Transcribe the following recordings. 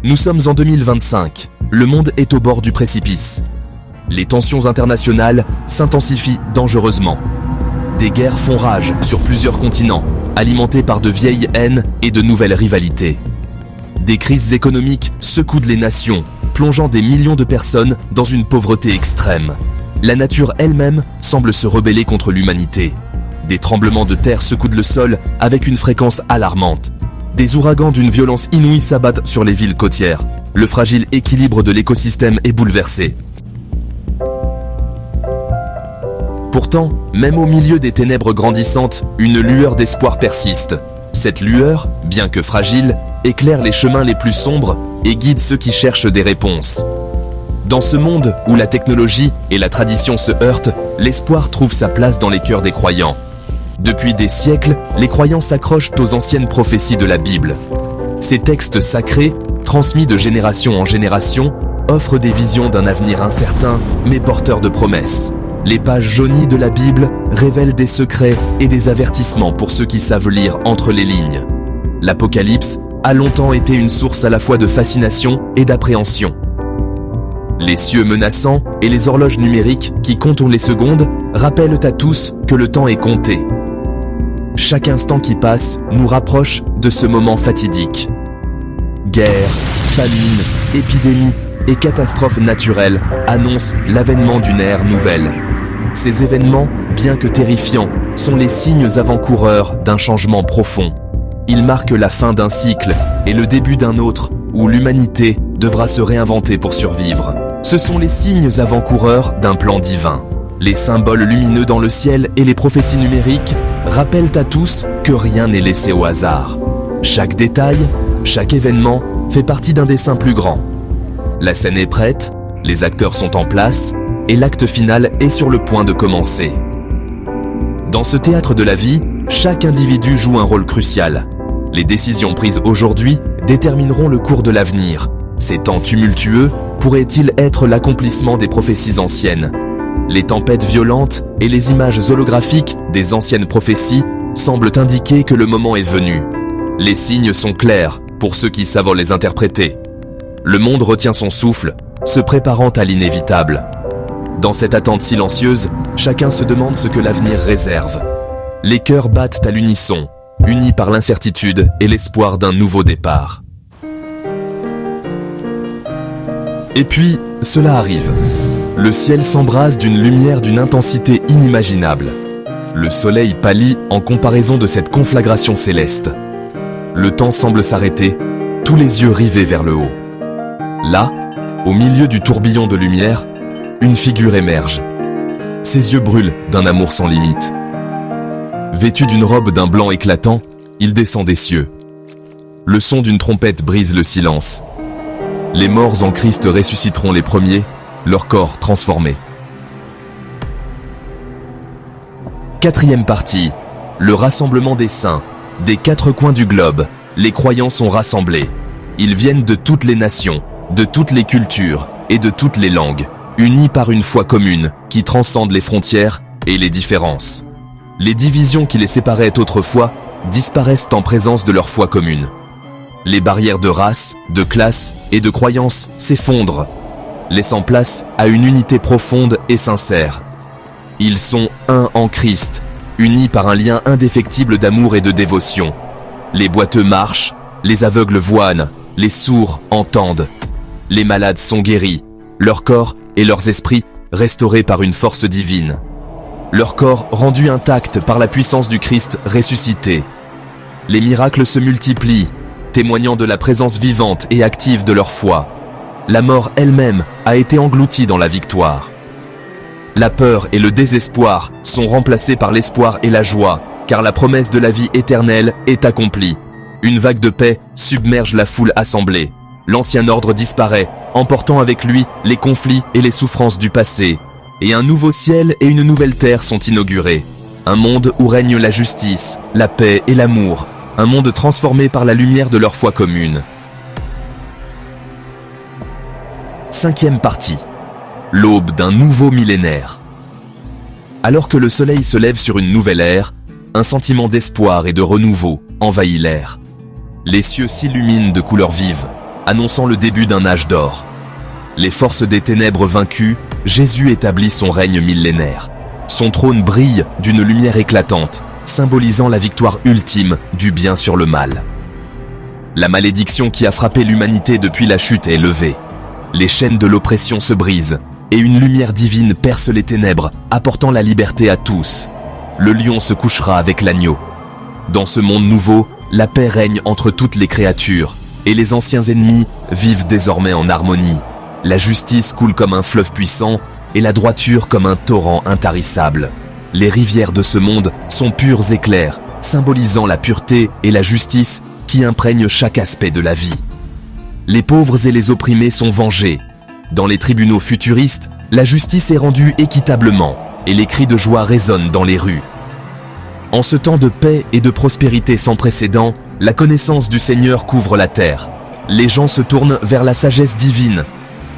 Nous sommes en 2025. Le monde est au bord du précipice. Les tensions internationales s'intensifient dangereusement. Des guerres font rage sur plusieurs continents, alimentées par de vieilles haines et de nouvelles rivalités. Des crises économiques secouent les nations, plongeant des millions de personnes dans une pauvreté extrême. La nature elle-même semble se rebeller contre l'humanité. Des tremblements de terre secouent le sol avec une fréquence alarmante. Des ouragans d'une violence inouïe s'abattent sur les villes côtières. Le fragile équilibre de l'écosystème est bouleversé. Pourtant, même au milieu des ténèbres grandissantes, une lueur d'espoir persiste. Cette lueur, bien que fragile, éclaire les chemins les plus sombres et guide ceux qui cherchent des réponses. Dans ce monde où la technologie et la tradition se heurtent, l'espoir trouve sa place dans les cœurs des croyants. Depuis des siècles, les croyants s'accrochent aux anciennes prophéties de la Bible. Ces textes sacrés, transmis de génération en génération, offrent des visions d'un avenir incertain, mais porteur de promesses. Les pages jaunies de la Bible révèlent des secrets et des avertissements pour ceux qui savent lire entre les lignes. L'Apocalypse a longtemps été une source à la fois de fascination et d'appréhension. Les cieux menaçants et les horloges numériques qui comptent les secondes rappellent à tous que le temps est compté. Chaque instant qui passe nous rapproche de ce moment fatidique. Guerre, famine, épidémie et catastrophes naturelles annoncent l'avènement d'une ère nouvelle. Ces événements, bien que terrifiants, sont les signes avant-coureurs d'un changement profond. Ils marquent la fin d'un cycle et le début d'un autre où l'humanité devra se réinventer pour survivre. Ce sont les signes avant-coureurs d'un plan divin. Les symboles lumineux dans le ciel et les prophéties numériques rappellent à tous que rien n'est laissé au hasard. Chaque détail, chaque événement fait partie d'un dessein plus grand. La scène est prête, les acteurs sont en place et l'acte final est sur le point de commencer. Dans ce théâtre de la vie, chaque individu joue un rôle crucial. Les décisions prises aujourd'hui détermineront le cours de l'avenir. Ces temps tumultueux pourraient-ils être l'accomplissement des prophéties anciennes ? Les tempêtes violentes et les images holographiques des anciennes prophéties semblent indiquer que le moment est venu. Les signes sont clairs pour ceux qui savent les interpréter. Le monde retient son souffle, se préparant à l'inévitable. Dans cette attente silencieuse, chacun se demande ce que l'avenir réserve. Les cœurs battent à l'unisson, unis par l'incertitude et l'espoir d'un nouveau départ. Et puis, cela arrive. Le ciel s'embrase d'une lumière d'une intensité inimaginable. Le soleil pâlit en comparaison de cette conflagration céleste. Le temps semble s'arrêter, tous les yeux rivés vers le haut. Là, au milieu du tourbillon de lumière, une figure émerge. Ses yeux brûlent d'un amour sans limite. Vêtu d'une robe d'un blanc éclatant, il descend des cieux. Le son d'une trompette brise le silence. Les morts en Christ ressusciteront les premiers, leur corps transformé. Quatrième partie, le rassemblement des saints. Des quatre coins du globe, les croyants sont rassemblés. Ils viennent de toutes les nations, de toutes les cultures et de toutes les langues, unis par une foi commune qui transcende les frontières et les différences. Les divisions qui les séparaient autrefois disparaissent en présence de leur foi commune. Les barrières de race, de classe et de croyance s'effondrent, laissant place à une unité profonde et sincère. Ils sont un en Christ, unis par un lien indéfectible d'amour et de dévotion. Les boiteux marchent, les aveugles voient, les sourds entendent. Les malades sont guéris, leurs corps et leurs esprits restaurés par une force divine. Leur corps rendu intact par la puissance du Christ ressuscité. Les miracles se multiplient, témoignant de la présence vivante et active de leur foi. La mort elle-même a été engloutie dans la victoire. La peur et le désespoir sont remplacés par l'espoir et la joie, car la promesse de la vie éternelle est accomplie. Une vague de paix submerge la foule assemblée. L'ancien ordre disparaît, emportant avec lui les conflits et les souffrances du passé. Et un nouveau ciel et une nouvelle terre sont inaugurés. Un monde où règne la justice, la paix et l'amour. Un monde transformé par la lumière de leur foi commune. Cinquième partie. L'aube d'un nouveau millénaire. Alors que le soleil se lève sur une nouvelle ère, un sentiment d'espoir et de renouveau envahit l'air. Les cieux s'illuminent de couleurs vives. annonçant le début d'un âge d'or. Les forces des ténèbres vaincues, Jésus établit son règne millénaire. Son trône brille d'une lumière éclatante, symbolisant la victoire ultime du bien sur le mal. La malédiction qui a frappé l'humanité depuis la chute est levée. Les chaînes de l'oppression se brisent, et une lumière divine perce les ténèbres, apportant la liberté à tous. Le lion se couchera avec l'agneau. Dans ce monde nouveau, la paix règne entre toutes les créatures, et les anciens ennemis vivent désormais en harmonie. La justice coule comme un fleuve puissant, et la droiture comme un torrent intarissable. Les rivières de ce monde sont pures et claires, symbolisant la pureté et la justice qui imprègnent chaque aspect de la vie. Les pauvres et les opprimés sont vengés. Dans les tribunaux futuristes, la justice est rendue équitablement, et les cris de joie résonnent dans les rues. En ce temps de paix et de prospérité sans précédent, la connaissance du Seigneur couvre la terre. Les gens se tournent vers la sagesse divine,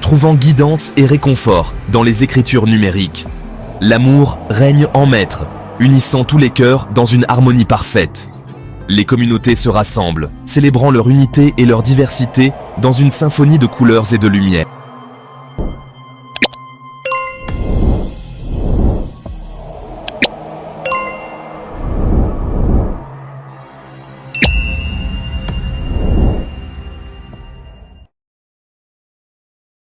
trouvant guidance et réconfort dans les écritures numériques. L'amour règne en maître, unissant tous les cœurs dans une harmonie parfaite. Les communautés se rassemblent, célébrant leur unité et leur diversité dans une symphonie de couleurs et de lumière.